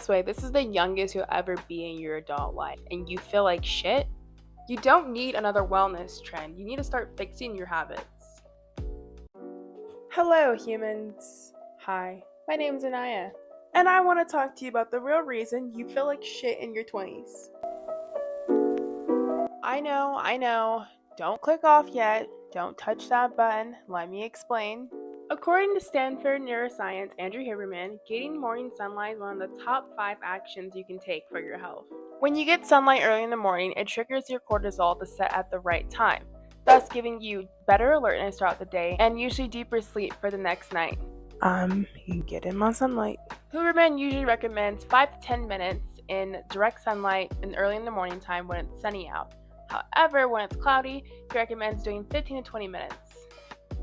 this way, this is the youngest you'll ever be in your adult life, and you feel like shit? You don't need another wellness trend. You need to start fixing your habits. Hello, humans. Hi, my name's Anaya, and I want to talk to you about the real reason you feel like shit in your 20s. I know. Don't click off yet. Don't touch that button. Let me explain. According to Stanford neuroscience Andrew Huberman, getting morning sunlight is one of the top 5 actions you can take for your health. When you get sunlight early in the morning, it triggers your cortisol to set at the right time, thus giving you better alertness throughout the day and usually deeper sleep for the next night. You get in my sunlight. Huberman usually recommends 5 to 10 minutes in direct sunlight early in the morning time when it's sunny out. However, when it's cloudy, he recommends doing 15 to 20 minutes.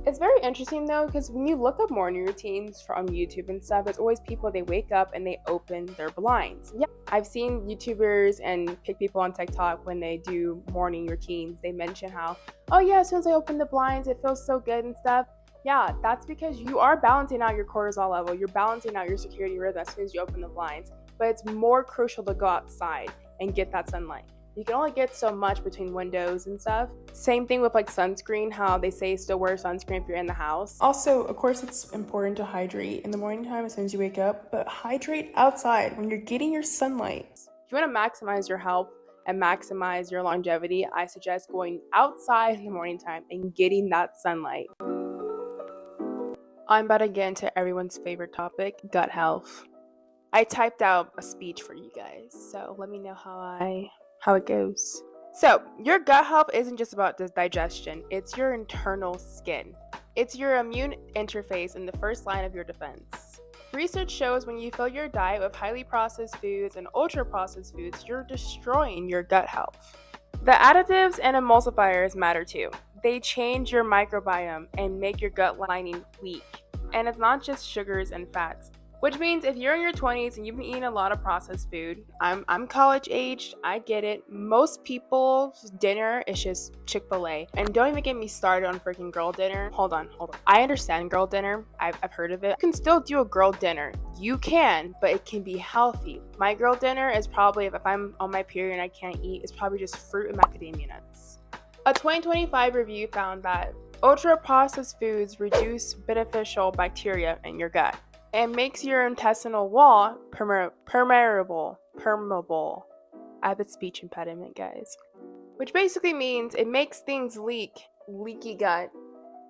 It's very interesting though, because when you look up morning routines from YouTube and stuff, it's always people, they wake up and they open their blinds. Yeah, I've seen YouTubers and pick people on TikTok when they do morning routines. They mention how, oh yeah, as soon as I open the blinds, it feels so good and stuff. Yeah, that's because you are balancing out your cortisol level. You're balancing out your circadian rhythm as soon as you open the blinds. But it's more crucial to go outside and get that sunlight. You can only get so much between windows and stuff. Same thing with like sunscreen, how they say still wear sunscreen if you're in the house. Also, of course, it's important to hydrate in the morning time as soon as you wake up, but hydrate outside when you're getting your sunlight. If you want to maximize your health and maximize your longevity, I suggest going outside in the morning time and getting that sunlight. I'm about to get into everyone's favorite topic, gut health. I typed out a speech for you guys, so let me know how it goes. So, your gut health isn't just about digestion, it's your internal skin. It's your immune interface and the first line of your defense. Research shows when you fill your diet with highly processed foods and ultra processed foods, you're destroying your gut health. The additives and emulsifiers matter too. They change your microbiome and make your gut lining weak. And it's not just sugars and fats. Which means if you're in your 20s and you've been eating a lot of processed food, I'm college aged, I get it. Most people's dinner is just Chick-fil-A. And don't even get me started on freaking girl dinner. Hold on. I understand girl dinner. I've heard of it. You can still do a girl dinner. You can, but it can be healthy. My girl dinner is probably, if I'm on my period and I can't eat, it's probably just fruit and macadamia nuts. A 2025 review found that ultra-processed foods reduce beneficial bacteria in your gut. And makes your intestinal wall permeable. I have a speech impediment, guys. Which basically means it makes things leaky gut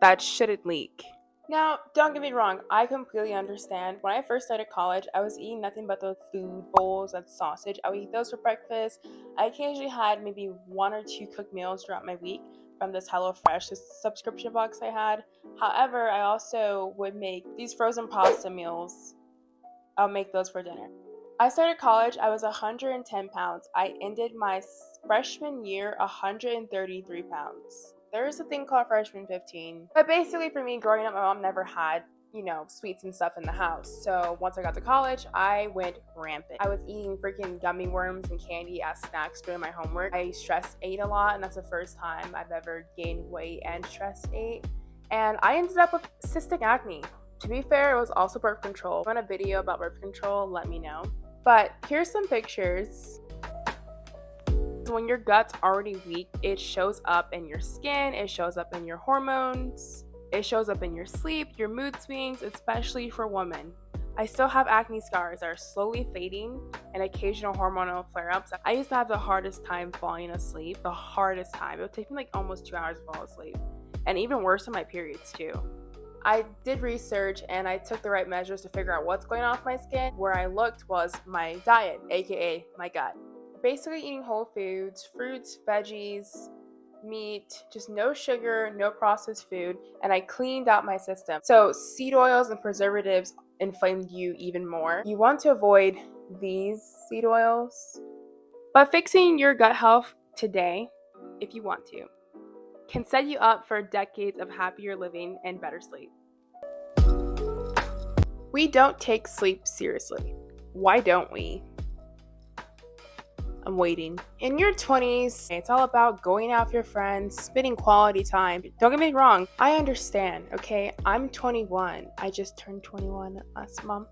that shouldn't leak. Now, don't get me wrong, I completely understand. When I first started college, I was eating nothing but those food bowls and sausage. I would eat those for breakfast. I occasionally had maybe 1 or 2 cooked meals throughout my week from this HelloFresh subscription box I had. However, I also would make these frozen pasta meals. I'll make those for dinner. I started college, I was 110 pounds. I ended my freshman year 133 pounds. There is a thing called freshman 15. But basically for me, growing up, my mom never had, sweets and stuff in the house. So once I got to college, I went rampant. I was eating freaking gummy worms and candy as snacks during my homework. I stress ate a lot, and that's the first time I've ever gained weight and stress ate. And I ended up with cystic acne. To be fair, it was also birth control. If you want a video about birth control, let me know. But here's some pictures. When your gut's already weak, it shows up in your skin, it shows up in your hormones, it shows up in your sleep, your mood swings, especially for women. I still have acne scars that are slowly fading and occasional hormonal flare-ups. I used to have the hardest time falling asleep, the hardest time. It would take me like almost 2 hours to fall asleep. And even worse on my periods too. I did research and I took the right measures to figure out what's going on with my skin. Where I looked was my diet, aka my gut. Basically eating whole foods, fruits, veggies, meat, just no sugar, no processed food, and I cleaned out my system. So seed oils and preservatives inflamed you even more. You want to avoid these seed oils. But fixing your gut health today, if you want to, can set you up for decades of happier living and better sleep. We don't take sleep seriously. Why don't we? I'm waiting. In your 20s, it's all about going out with your friends, spending quality time. Don't get me wrong, I understand, okay? I'm 21. I just turned 21 last month.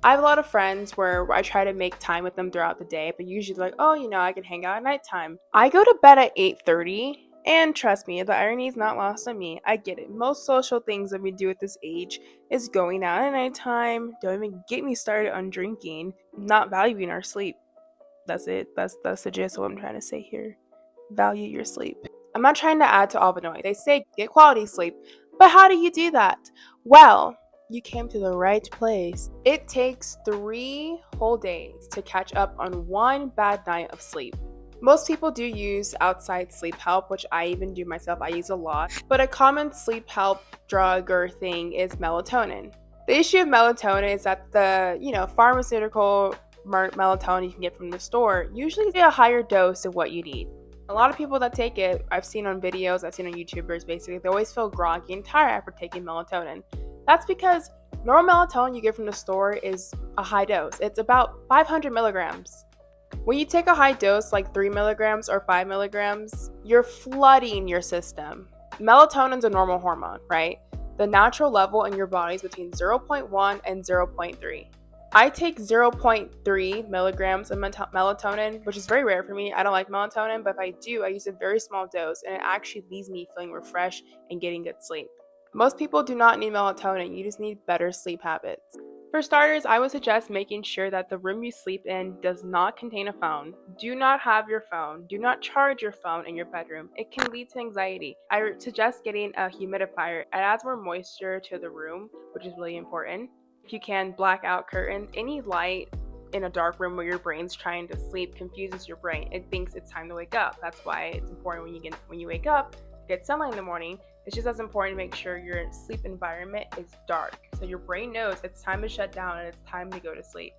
I have a lot of friends where I try to make time with them throughout the day, but usually like, oh, I can hang out at nighttime. I go to bed at 8:30, and trust me, the irony is not lost on me. I get it. Most social things that we do at this age is going out at nighttime. Don't even get me started on drinking, not valuing our sleep. That's it. That's the gist of what I'm trying to say here. Value your sleep. I'm not trying to add to all the noise. They say get quality sleep, but how do you do that? Well, you came to the right place. It takes 3 whole days to catch up on one bad night of sleep. Most people do use outside sleep help, which I even do myself. I use a lot. But a common sleep help drug or thing is melatonin. The issue of melatonin is that the, pharmaceutical melatonin you can get from the store usually is a higher dose of what you need. A lot of people that take it, I've seen on videos, I've seen on YouTubers, basically, they always feel groggy and tired after taking melatonin. That's because normal melatonin you get from the store is a high dose. It's about 500 milligrams. When you take a high dose, like 3 milligrams or 5 milligrams, you're flooding your system. Melatonin's a normal hormone, right? The natural level in your body is between 0.1 and 0.3. I take 0.3 milligrams of melatonin, which is very rare for me. I don't like melatonin, but if I do, I use a very small dose, and it actually leaves me feeling refreshed and getting good sleep. Most people do not need melatonin, you just need better sleep habits. For starters, I would suggest making sure that the room you sleep in does not contain a phone. Do not have your phone. Do not charge your phone in your bedroom. It can lead to anxiety. I suggest getting a humidifier. It adds more moisture to the room, which is really important. If you can, black out curtains. Any light in a dark room where your brain's trying to sleep confuses your brain. It thinks it's time to wake up. That's why it's important when you wake up to get sunlight in the morning. It's just as important to make sure your sleep environment is dark, so your brain knows it's time to shut down and it's time to go to sleep.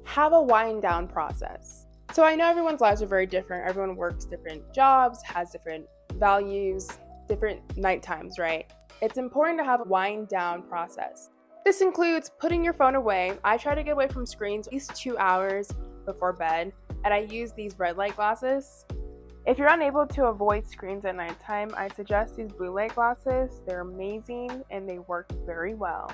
Have a wind down process. So I know everyone's lives are very different. Everyone works different jobs, has different values, different night times, right? It's important to have a wind down process. This includes putting your phone away. I try to get away from screens at least 2 hours before bed, and I use these red light glasses. If you're unable to avoid screens at nighttime, I suggest these blue light glasses. They're amazing and they work very well.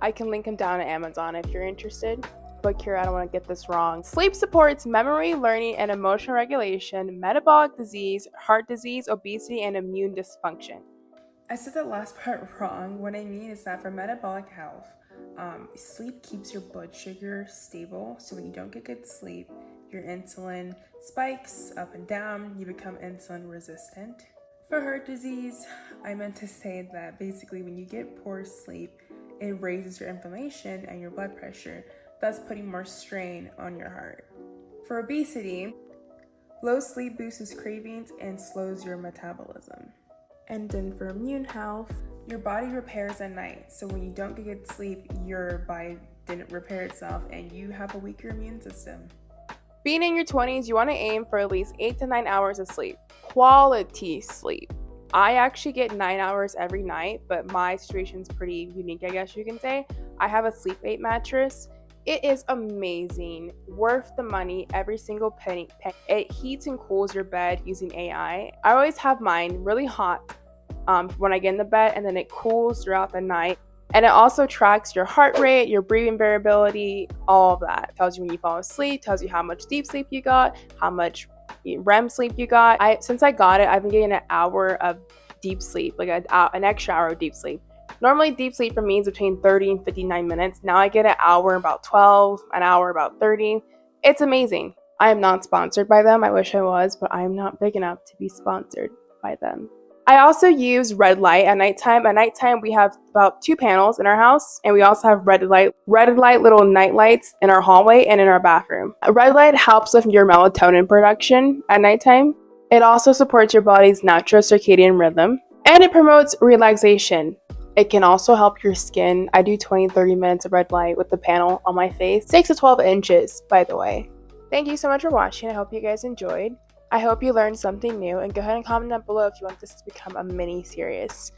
I can link them down at Amazon if you're interested. But Kira, I don't want to get this wrong. Sleep supports memory, learning, and emotional regulation, metabolic disease, heart disease, obesity, and immune dysfunction. I said that last part wrong. What I mean is that for metabolic health, sleep keeps your blood sugar stable. So when you don't get good sleep, your insulin spikes up and down. You become insulin resistant. For heart disease, I meant to say that basically when you get poor sleep, it raises your inflammation and your blood pressure, thus putting more strain on your heart. For obesity, low sleep boosts cravings and slows your metabolism. And then for immune health, your body repairs at night. So when you don't get good sleep, your body didn't repair itself and you have a weaker immune system. Being in your 20s, you want to aim for at least 8 to 9 hours of sleep. Quality sleep. I actually get 9 hours every night, but my situation's pretty unique, I guess you can say. I have a Sleep 8 mattress. It is amazing, worth the money, every single penny. It heats and cools your bed using AI. I always have mine really hot when I get in the bed, and then it cools throughout the night. And it also tracks your heart rate, your breathing variability, all of that. It tells you when you fall asleep, tells you how much deep sleep you got, how much REM sleep you got. Since I got it, I've been getting an hour of deep sleep, like an extra hour of deep sleep. Normally, deep sleep for me is between 30 and 59 minutes. Now I get an hour about 12, an hour about 30. It's amazing. I am not sponsored by them. I wish I was, but I am not big enough to be sponsored by them. I also use red light at nighttime. At nighttime, we have about 2 panels in our house, and we also have red light little night lights in our hallway and in our bathroom. A red light helps with your melatonin production at nighttime. It also supports your body's natural circadian rhythm, and it promotes relaxation. It can also help your skin. I do 20-30 minutes of red light with the panel on my face. 6 to 12 inches, by the way. Thank you so much for watching. I hope you guys enjoyed. I hope you learned something new, and go ahead and comment down below if you want this to become a mini series.